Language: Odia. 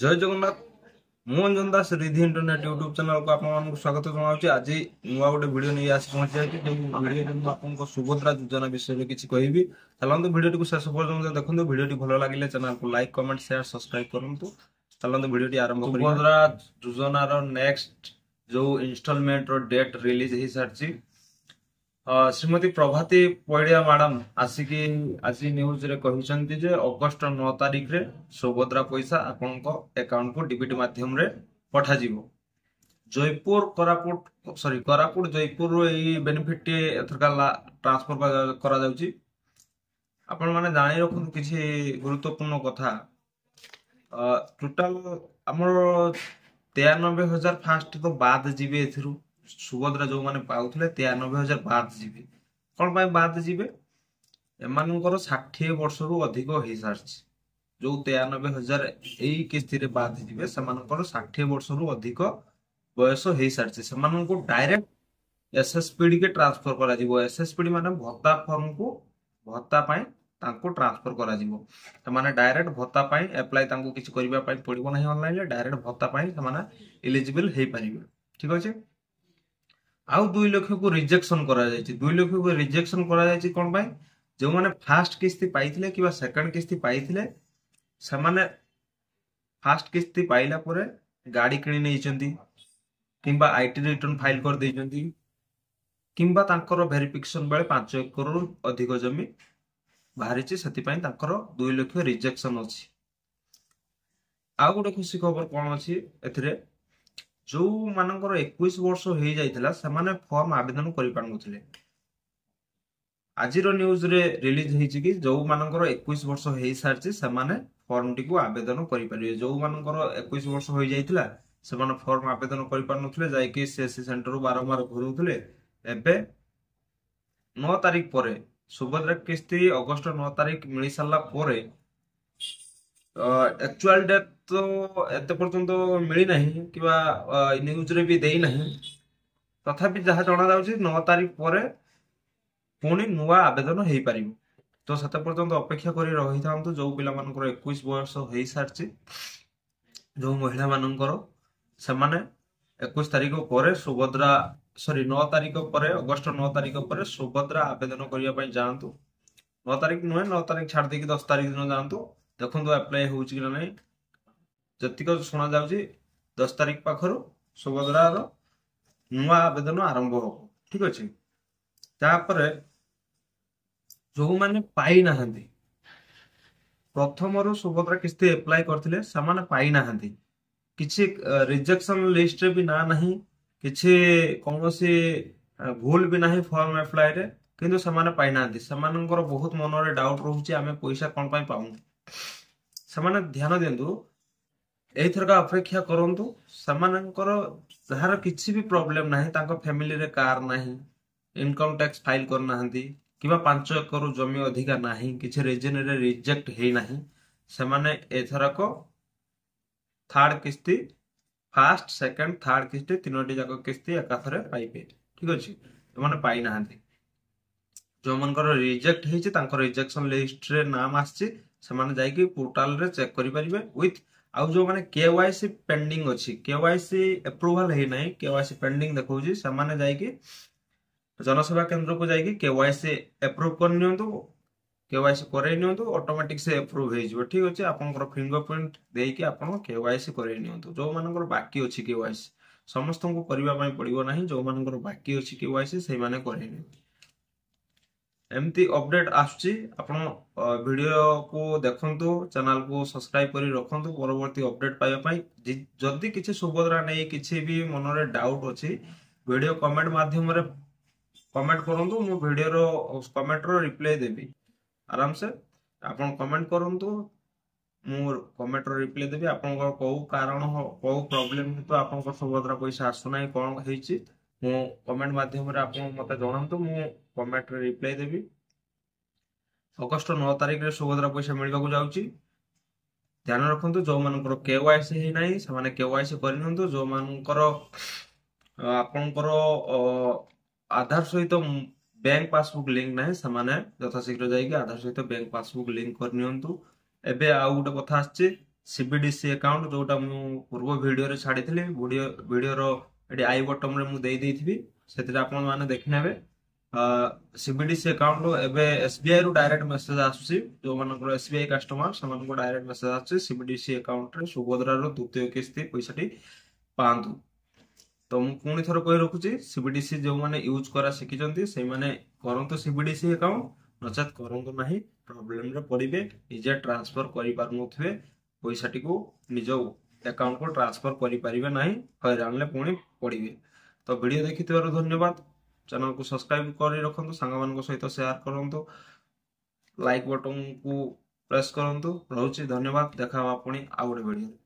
जय जगन्नाथ। ମୁଁ ଅଞ୍ଜନ ଦାସ ରିଧି ଇଣ୍ଟରନେଟ୍ ୟୁଟ୍ୟୁବ ଚ୍ୟାନେଲକୁ ଆପଣମାନଙ୍କୁ ସ୍ୱାଗତ ଜଣାଉଛି। ଆଜି ନୂଆ ଗୋଟେ ଭିଡ଼ିଓ ନେଇ ଆସି ପହଞ୍ଚିଯାଇଛି। ଯେଉଁ ଭିଡ଼ିଓରେ ମୁଁ ଆପଣଙ୍କ ସୁଭଦ୍ରା ଯୋଜନା ବିଷୟରେ କିଛି କହିବି। ଚାଲନ୍ତୁ ଭିଡ଼ିଓଟିକୁ ଶେଷ ପର୍ଯ୍ୟନ୍ତ ଦେଖନ୍ତୁ। ଭିଡ଼ିଓଟି ଭଲ ଲାଗିଲେ ଚ୍ୟାନେଲକୁ ଲାଇକ୍, କମେଣ୍ଟ, ସେୟାର, ସବସ୍କ୍ରାଇବ କରନ୍ତୁ। ଚାଲନ୍ତୁ ଭିଡ଼ିଓଟି ଆରମ୍ଭ କରିବା। ସୁଭଦ୍ରା ଯୋଜନାର ନେକ୍ସଟ ଯେଉଁ ଇନଷ୍ଟଲମେଣ୍ଟର ଡେଟ୍ ରିଲିଜ ହେଇସାରିଛି। ଶ୍ରୀମତୀ ପ୍ରଭାତୀ ପଇଡ଼ିଆ ମ୍ୟାଡାମ ଆସିକି ଆଜି ନ୍ୟୁଜରେ କହିଛନ୍ତି ଯେ ଅଗଷ୍ଟ 9 ତାରିଖରେ ସୁଭଦ୍ରା ପଇସା ଆପଣଙ୍କ ଆକାଉଣ୍ଟକୁ ଡିବିଟି ମାଧ୍ୟମରେ ପଠାଯିବ। ଜୟପୁର କୋରାପୁଟ ଜୟପୁରରୁ ଏହି ବେନିଫିଟ ଏଥରକା ଟ୍ରାନ୍ସଫର କରାଯାଉଛି। ଆପଣମାନେ ଜାଣି ରଖନ୍ତୁ କିଛି ଗୁରୁତ୍ୱପୂର୍ଣ୍ଣ କଥା। ଟୋଟାଲ ଆମର 93,000 ଫାଷ୍ଟ ତ ବାଦ ଯିବେ ଏଥିରୁ। ସୁଭଦ୍ରା ଯୋଉମାନେ ପାଉଥିଲେ 93,000 ବାଦ ଯିବେ। କଣ ପାଇଁ ବାଦ ଯିବେ? ଏମାନଙ୍କର 60 ବର୍ଷରୁ ଅଧିକ ହେଇସାରିଛି। ଯୋଉ 93,000 ଏଇ କିସ୍ତିରେ ବାଦ ଯିବେ ସେମାନଙ୍କର 60 ବର୍ଷରୁ ଅଧିକ ବୟସ ହେଇସାରିଛି। ସେମାନଙ୍କୁ ଡାଇରେକ୍ଟ ଏସଏସପିଡି କେ ଟ୍ରାନ୍ସଫର କରାଯିବ। ଏସଏସପିଡି ମାନେ ଭତ୍ତା ଫର୍ମକୁ ଭତ୍ତା ପାଇଁ ତାଙ୍କୁ ଟ୍ରାନ୍ସଫର କରାଯିବ। ସେମାନେ ଡାଇରେକ୍ଟ ଭତ୍ତା ପାଇଁ ଆପ୍ଲାଏ ତାଙ୍କୁ କିଛି କରିବା ପାଇଁ ପଡିବ ନାହିଁ। ଅନଲାଇନରେ ଡାଇରେକ୍ଟ ଭତ୍ତା ପାଇଁ ସେମାନେ ଏଲିଜିବଲ ହେଇପାରିବେ। ଠିକ ଅଛି। ଆଉ 2 ଲକ୍ଷକୁ ରିଜେକ୍ସନ କରାଯାଇଛି। 2 ଲକ୍ଷକୁ ରିଜେକ୍ସନ କରାଯାଇଛି କଣ ପାଇଁ? ଯେଉଁମାନେ ଫାଷ୍ଟ କିସ୍ତି ପାଇଥିଲେ କିମ୍ବା ସେକେଣ୍ଡ କିସ୍ତି ପାଇଥିଲେ ସେମାନେ ଫାଷ୍ଟ କିସ୍ତି ପାଇଲା ପରେ ଗାଡି କିଣି ନେଇଛନ୍ତି କିମ୍ବା ଆଇଟି ରିଟର୍ନ ଫାଇଲ କରିଦେଇଛନ୍ତି କିମ୍ବା ତାଙ୍କର ଭେରିଫିକେସନ ବେଳେ 5 ଏକରରୁ ଅଧିକ ଜମି ବାହାରିଛି, ସେଥିପାଇଁ ତାଙ୍କର 2 ଲକ୍ଷ ରିଜେକ୍ସନ ଅଛି। ଆଉ ଗୋଟେ ଖୁସି ଖବର କଣ ଅଛି ଏଥିରେ? ଯୋଉମାନଙ୍କର 21 ବର୍ଷ ହେଇଯାଇଥିଲା ସେମାନେ ଫର୍ମ ଆବେଦନ କରିପାରୁନଥିଲେ। ଆଜିର ନ୍ୟୁଜରେ ରିଲିଜ ହେଇଛି କି ଯୋଉମାନଙ୍କର 21 ବର୍ଷ ହେଇସାରିଛି ସେମାନେ ଫର୍ମଟିକୁ ଆବେଦନ କରିପାରିବେ। ଯୋଉମାନଙ୍କର 21 ବର୍ଷ ହେଇଯାଇଥିଲା ସେମାନେ ଫର୍ମ ଆବେଦନ କରିପାରୁନଥିଲେ, ଯାଇକି ସିଏସସି ସେଣ୍ଟରରୁ ବାରମ୍ବାର ଘୁରୁଥିଲେ। ଏବେ 9 ତାରିଖ ପରେ ସୁଭଦ୍ରା କିସ୍ତି ଅଗଷ୍ଟ 9 ତାରିଖ ମିଳି ସାରିଲା ପରେ ଆକ୍ଚୁଆଲ ଡେଟ୍ ତ ଏତେ ପର୍ଯ୍ୟନ୍ତ ମିଳିନାହିଁ କିମ୍ବା ନ୍ୟୁଜରେ ବି ଦେଇନାହିଁ। ତଥାପି ଯାହା ଜଣାଯାଉଛି 9 ତାରିଖ ପରେ ପୁଣି ନୂଆ ଆବେଦନ ହେଇପାରିବ। ତ ସେତେ ପର୍ଯ୍ୟନ୍ତ ଅପେକ୍ଷା କରି ରହିଥାନ୍ତୁ। ଯୋଉ ପିଲାମାନଙ୍କର 21 ବର୍ଷ ହେଇସାରିଛି, ଯୋଉ ମହିଳା ମାନଙ୍କର, ସେମାନେ 21 ତାରିଖ ପରେ ସୁଭଦ୍ରା 9 ତାରିଖ ପରେ ଅଗଷ୍ଟ 9 ତାରିଖ ପରେ ସୁଭଦ୍ରା ଆବେଦନ କରିବା ପାଇଁ ଯାଆନ୍ତୁ। 9 ତାରିଖ ନୁହେଁ, 9 ତାରିଖ ଛାଡି ଦେଇକି 10 ତାରିଖ ଦିନ ଯାଆନ୍ତୁ, ଦେଖନ୍ତୁ ଆପ୍ଲାଏ ହଉଛି କି ନା ନାହିଁ। ଯେତିକ ଶୁଣା ଯାଉଛି 10 ତାରିଖ ପାଖରୁ ସୁଭଦ୍ରାର ନୂଆ ଆବେଦନ ଆରମ୍ଭ ହବ। ଠିକ ଅଛି। ତାପରେ ଯୋଉମାନେ ପାଇନାହାନ୍ତି, ପ୍ରଥମରୁ ସୁଭଦ୍ରା କିସ୍ତି ଆପ୍ଲାଏ କରିଥିଲେ ସେମାନେ ପାଇନାହାନ୍ତି, କିଛି ରିଜେକ୍ସନ ଲିଷ୍ଟରେ ବି ନା ନାହିଁ, କିଛି କୌଣସି ଭୁଲ ବି ନାହିଁ ଫର୍ମ ଆପ୍ଲାଏରେ, କିନ୍ତୁ ସେମାନେ ପାଇନାହାନ୍ତି। ସେମାନଙ୍କର ବହୁତ ମନରେ ଡାଉଟ ରହୁଛି ଆମେ ପଇସା କଣ ପାଇଁ ପାଉନୁ। ସେମାନେ ଧ୍ୟାନ ଦିଅନ୍ତୁ, ଏଇଥରକା ଅପେକ୍ଷା କରନ୍ତୁ। ସେମାନଙ୍କର ଯାହାର କିଛି ବି ପ୍ରୋବ୍ଲେମ ନାହିଁ, ତାଙ୍କ ଫ୍ୟାମିଲିରେ କାର ନାହିଁ, ଇନକମ ଟ୍ୟାକ୍ସ ଫାଇଲ କରିନାହାନ୍ତି କିମ୍ବା 5 ଏକର ଜମି ଅଧିକା ନାହିଁ, କିଛି ରିଜନରେ ରିଜେକ୍ଟ ହେଇନାହିଁ, ସେମାନେ ଏଥରକ ଥାର୍ଡ କିସ୍ତି, ଫାଷ୍ଟ ସେକେଣ୍ଡ ଥାର୍ଡ କିସ୍ତି ତିନୋଟି ଯାକ କିସ୍ତି ଏକାଥରେ ପାଇବେ। ଠିକ ଅଛି। ଏମାନେ ପାଇନାହାନ୍ତି, ଯୋଉମାନଙ୍କର ରିଜେକ୍ଟ ହେଇଛି ତାଙ୍କ ରିଜେକ୍ସନ ଲିଷ୍ଟରେ ନାମ ଆସିଛି, ସେମାନେ ଯାଇକି ପୋର୍ଟାଲରେ ଚେକ୍ କରିପାରିବେ। ଆଉ ଯୋଉମାନେ କେୱାଇସି ପେଣ୍ଡିଙ୍ଗ ଅଛି, କେୱାଇସି ଆପ୍ରୁଭାଲ ହେଇନାହିଁ, କେୱାଇସି ପେଣ୍ଡିଙ୍ଗ ଦେଖଉଛି, ସେମାନେ ଯାଇକି ଜନସେବା କେନ୍ଦ୍ରକୁ ଯାଇକି କେୱାଇସି ଆପ୍ରୁଭ କରିନିଅନ୍ତୁ। କେୱାଇସି କରେଇ ନିଅନ୍ତୁ, ଅଟୋମେଟିକ ସେ ଆପ୍ରୁଭ ହେଇଯିବ। ଠିକ ଅଛି। ଆପଣଙ୍କର ଫିଙ୍ଗର ପ୍ରିଣ୍ଟ ଦେଇକି ଆପଣ କେୱାଇସି କରେଇ ନିଅନ୍ତୁ। ଯୋଉମାନଙ୍କର ବାକି ଅଛି କେୱାଇସି, ସମସ୍ତଙ୍କୁ କରିବା ପାଇଁ ପଡିବ ନାହିଁ, ଯୋଉମାନଙ୍କର ବାକି ଅଛି କେୱାଇସି ସେଇମାନେ କରେଇ ନିଅନ୍ତୁ। ଏମିତି ଅପଡେଟ ଆସୁଛି। ଆପଣ ଭିଡିଓକୁ ଦେଖନ୍ତୁ, ଚ୍ୟାନେଲକୁ ସବସ୍କ୍ରାଇବ କରି ରଖନ୍ତୁ ପରବର୍ତ୍ତୀ ଅପଡେଟ ପାଇବା ପାଇଁ। ଯଦି କିଛି ସୁଭଦ୍ରା ନେଇ କିଛି ବି ମନରେ ଡାଉଟ ଅଛି, ଭିଡିଓ କମେଣ୍ଟ ମାଧ୍ୟମରେ କମେଣ୍ଟ କରନ୍ତୁ। ମୁଁ ଭିଡିଓର କମେଣ୍ଟର ରିପ୍ଲାଏ ଦେବି। ଆରାମସେ ଆପଣ କମେଣ୍ଟ କରନ୍ତୁ, ମୁଁ କମେଣ୍ଟର ରିପ୍ଲାଏ ଦେବି। ଆପଣଙ୍କର କୋଉ କାରଣ, କୋଉ ପ୍ରୋବ୍ଲେମ ହେତୁ ଆପଣଙ୍କ ସୁଭଦ୍ରା ପଇସା ଆସୁନାହିଁ, କଣ ହେଇଛି, ମୁଁ କମେଣ୍ଟ ମାଧ୍ୟମରେ ଆପଣ ମତେ ଜଣାନ୍ତୁ, ମୁଁ କମେଣ୍ଟରେ ରିପ୍ଲାଏ ଦେବି। ଅଗଷ୍ଟ 9 ତାରିଖରେ ସୁଭଦ୍ରା ପଇସା ମିଳିବାକୁ ଯାଉଛି। ଧ୍ୟାନ ରଖନ୍ତୁ, ଯୋଉମାନଙ୍କର କେୱାଇସି ହେଇନାହିଁ ସେମାନେ କେୱାଇସି କରିନିଅନ୍ତୁ। ଯୋଉମାନଙ୍କର ଆପଣଙ୍କର ଆଧାର ସହିତ ବ୍ୟାଙ୍କ ପାସବୁକ୍ ଲିଙ୍କ ନାହିଁ, ସେମାନେ ଯଥାଶୀଘ୍ର ଯାଇକି ଆଧାର ସହିତ ବ୍ୟାଙ୍କ ପାସବୁକ୍ ଲିଙ୍କ କରିନିଅନ୍ତୁ। ଏବେ ଆଉ ଗୋଟେ କଥା ଆସିଛି, CBDC ଆକାଉଣ୍ଟ ଯୋଉଟା ମୁଁ ପୂର୍ବ ଭିଡିଓରେ ଛାଡ଼ିଥିଲି ଭିଡିଓର ଏଠି ଆଇ ବଟନରେ ମୁଁ ଦେଇଥିବି ସେଥିରେ ଆପଣ ମାନେ ଦେଖିନେବେ। CBDC ଆକାଉଣ୍ଟ ଏବେ SBI ରୁ ଡାଇରେକ୍ଟ ମେସେଜ ଆସୁଛି ଯୋଉମାନଙ୍କର SBI କଷ୍ଟମର ସେମାନଙ୍କୁ ଡାଇରେକ୍ଟ ମେସେଜ ଆସୁଛି CBDC ଆକାଉଣ୍ଟରେ ସୁଭଦ୍ରାର ଦ୍ୱିତୀୟ କିସ୍ତି ପଇସାଟି ପାଆନ୍ତୁ। ତ ମୁଁ ପୁଣି ଥର କହି ରଖୁଛି CBDC ଯୋଉମାନେ ୟୁଜ୍ କରା ଶିଖିଛନ୍ତି ସେଇମାନେ କରନ୍ତୁ CBDC ଆକାଉଣ୍ଟ, ନଚେତ କରନ୍ତୁ ନାହିଁ, ପ୍ରୋବ୍ଲେମରେ ପଡ଼ିବେ, ନିଜେ ଟ୍ରାନ୍ସଫର କରିପାରୁନଥିବେ ପଇସାଟିକୁ ନିଜ ଆକାଉଣ୍ଟକୁ ଟ୍ରାନ୍ସଫର କରିପାରିବେ ନାହିଁ, ହଇରାଣରେ ପୁଣି ପଡ଼ିବେ। ତ ଭିଡିଓ ଦେଖିଥିବାରୁ ଧନ୍ୟବାଦ। ଚ୍ୟାନେଲକୁ ସବସ୍କ୍ରାଇବ କରି ରଖନ୍ତୁ, ସାଙ୍ଗମାନଙ୍କ ସହିତ ସେୟାର କରନ୍ତୁ, ଲାଇକ୍ ବଟନକୁ ପ୍ରେସ୍ କରନ୍ତୁ। ରହୁଛି, ଧନ୍ୟବାଦ। ଦେଖା ହବା ପୁଣି ଆଉ ଗୋଟେ ଭିଡିଓରେ।